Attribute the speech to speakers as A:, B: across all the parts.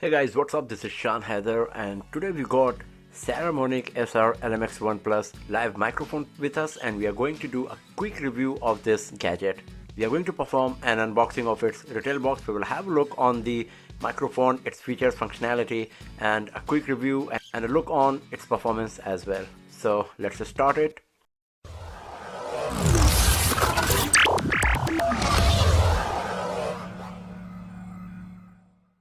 A: Hey guys, what's up? This is Shan Heather, and today we got Saramonic SR LMX1 Plus live microphone with us, and we are going to do a quick review of this gadget. We are going to perform an unboxing of its retail box. We will have a look on the microphone, its features, functionality, and a quick review and a look on its performance as well. So let's just start it.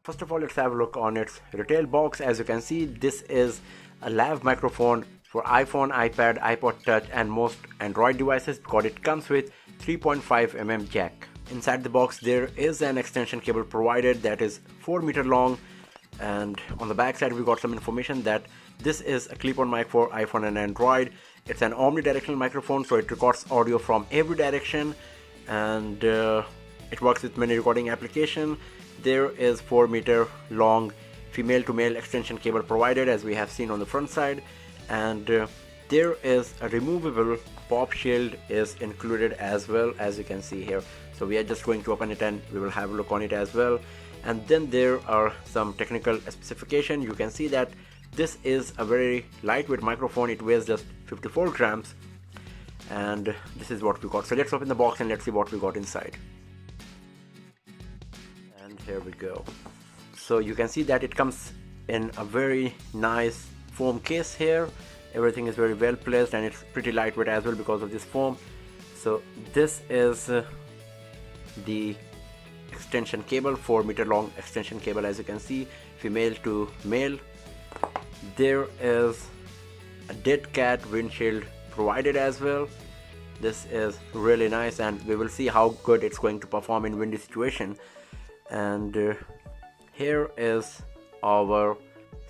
A: First of all, let's have a look on its retail box. As you can see, this is a lav microphone for iPhone, iPad, iPod Touch and most Android devices because it comes with 3.5mm jack. Inside the box there is an extension cable provided that is 4 meter long, and on the back side we got some information that this is a clip-on mic for iPhone and Android. It's an omnidirectional microphone, so it records audio from every direction, and it works with many recording applications. There is 4 meter long female to male extension cable provided, as we have seen on the front side, and there is a removable pop shield is included as well, as you can see here. So we are just going to open it and we will have a look on it as well. And then there are some technical specification. You can see that this is a very lightweight microphone. It weighs just 54 grams, and this is what we got. So let's open the box and let's see what we got inside. Here we go. So you can see that it comes in a very nice foam case here. Everything is very well placed and it's pretty lightweight as well because of this foam. So this is the extension cable, 4 meter long extension cable, as you can see, female to male. There is a dead cat windshield provided as well. This is really nice, and we will see how good it's going to perform in windy situation. And here is our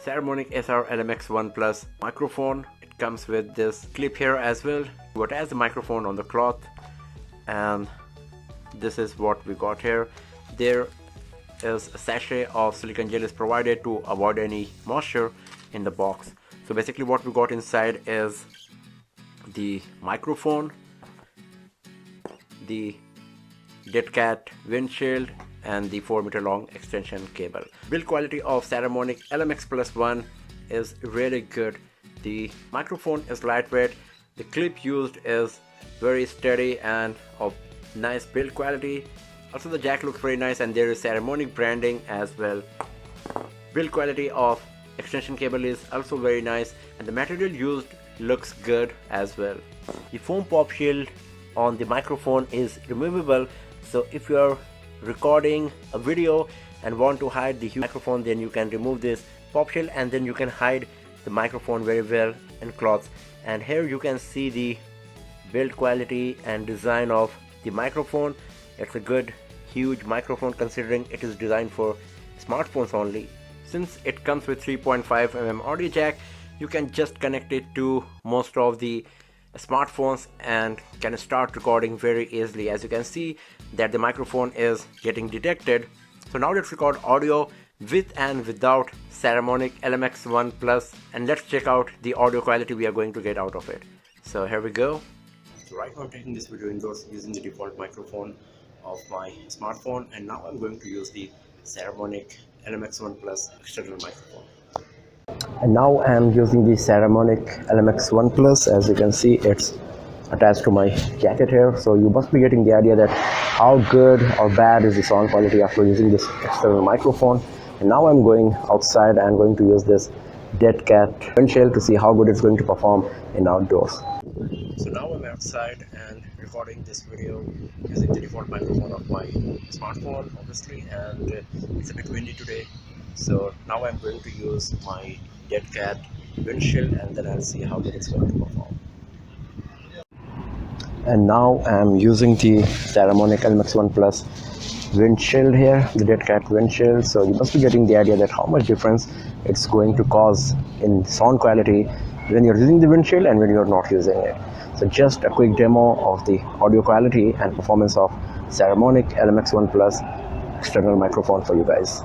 A: Saramonic SR LMX1 Plus microphone. It comes with this clip here as well to attach the microphone on the cloth, and this is what we got here. There is a sachet of silicone gel is provided to avoid any moisture in the box. So basically what we got inside is the microphone, the dead cat windshield, and the 4 meter long extension cable. Build quality of Saramonic LMX1 is really good. The microphone is lightweight, the clip used is very steady and of nice build quality. Also the jack looks very nice, and there is Saramonic branding as well. Build quality of extension cable is also very nice, and the material used looks good as well. The foam pop shield on the microphone is removable, so if you are recording a video and want to hide the microphone, then you can remove this pop shield and then you can hide the microphone very well in cloths. And here you can see the build quality and design of the microphone. It's a good huge microphone considering it is designed for smartphones only. Since it comes with 3.5mm audio jack, you can just connect it to most of the smartphones and can start recording very easily. As you can see that the microphone is getting detected. So now let's record audio with and without Saramonic LMX1 Plus, and let's check out the audio quality we are going to get out of it. So here we go. So right now I'm taking this video indoors using the default microphone of my smartphone, and now I'm going to use the Saramonic LMX1 Plus external microphone. And now I am using the Saramonic LMX1 Plus. As you can see, it's attached to my jacket here, so you must be getting the idea that how good or bad is the sound quality after using this external microphone. And now I'm going outside and going to use this dead cat windshield to see how good it's going to perform in outdoors. So now I'm outside and recording this video using the default microphone of my smartphone, obviously, and it's a bit windy today. So now I'm going to use my dead cat windshield and then I'll see how good it's going to perform. And now I'm using the Saramonic LMX1 Plus windshield here, the dead cat windshield. So you must be getting the idea that how much difference it's going to cause in sound quality when you're using the windshield and when you're not using it. So just a quick demo of the audio quality and performance of Saramonic LMX1 Plus external microphone for you guys.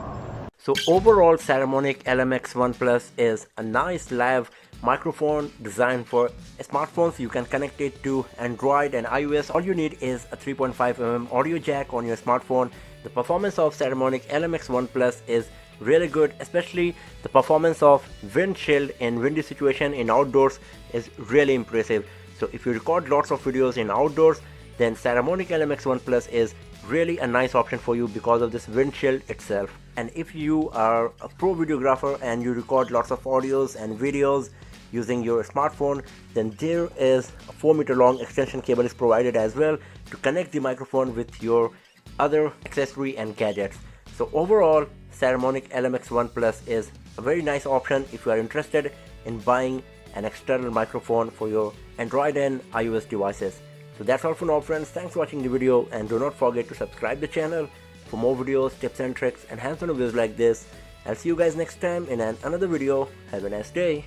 A: So overall, Saramonic LMX1 Plus is a nice live microphone designed for smartphones. You can connect it to Android and iOS. All you need is a 3.5mm audio jack on your smartphone. The performance of Saramonic LMX1 Plus is really good, especially the performance of windshield in windy situation in outdoors is really impressive. So if you record lots of videos in outdoors, then Saramonic LMX1 Plus is really a nice option for you because of this windshield itself. And if you are a pro videographer and you record lots of audios and videos using your smartphone, then there is a 4-meter long extension cable is provided as well to connect the microphone with your other accessory and gadgets. So overall, Saramonic LMX1 Plus is a very nice option if you are interested in buying an external microphone for your Android and iOS devices. So that's all for now, friends. Thanks for watching the video, and do not forget to subscribe the channel for more videos, tips and tricks and hands-on videos like this. I'll see you guys next time in another video. Have a nice day.